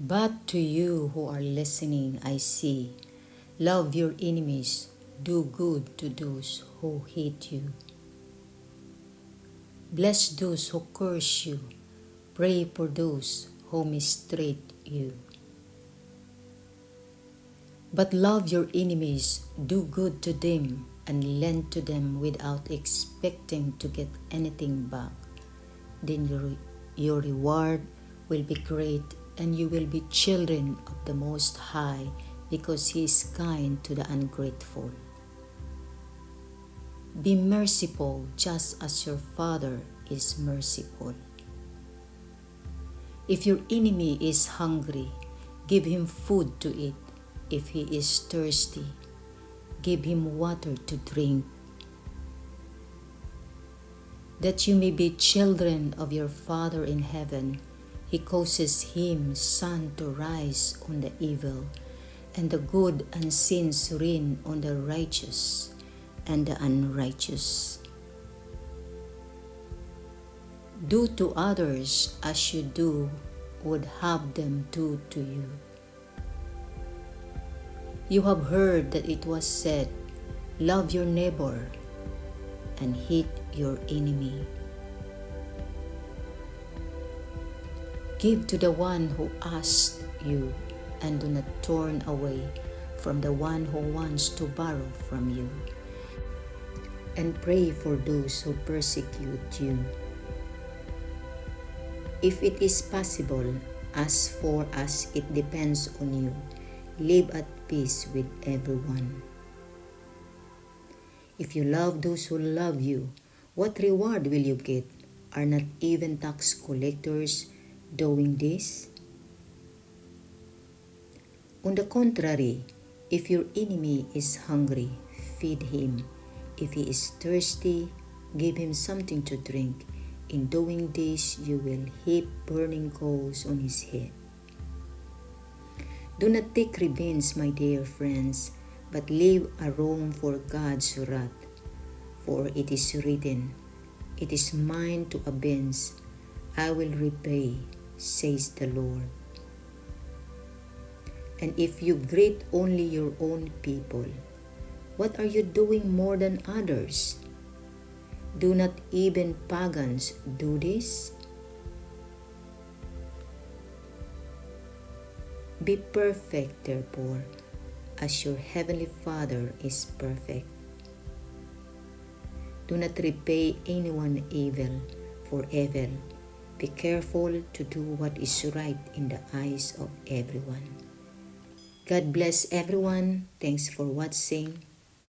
But to you who are listening, I say, love your enemies, do good to those who hate you. Bless those who curse you, pray for those who mistreat you. But love your enemies, do good to them, and lend to them without expecting to get anything back. Then your reward will be great, and you will be children of the Most High, because He is kind to the ungrateful. Be merciful just as your Father is merciful. If your enemy is hungry, give him food to eat. If he is thirsty, give him water to drink, that you may be children of your Father in heaven. He causes His sun to rise on the evil and the good, and sends rain on the righteous and the unrighteous. Do to others as you would have them do to you. You have heard that it was said, love your neighbor and hate your enemy. Give to the one who asks you, and do not turn away from the one who wants to borrow from you. And pray for those who persecute you. If it is possible, as far as it depends on you, live at peace with everyone. If you love those who love you, what reward will you get? Are not even tax collectors doing this? On the contrary, if your enemy is hungry, feed him. If he is thirsty, give him something to drink. In doing this, you will heap burning coals on his head. Do not take revenge, my dear friends, but leave a room for God's wrath. For it is written, it is mine to avenge, I will repay, says the Lord. And if you greet only your own people, what are you doing more than others? Do not even pagans do this? Be perfect, therefore, as your heavenly Father is perfect. Do not repay anyone evil for evil. Be careful to do what is right in the eyes of everyone. God bless everyone. Thanks for watching.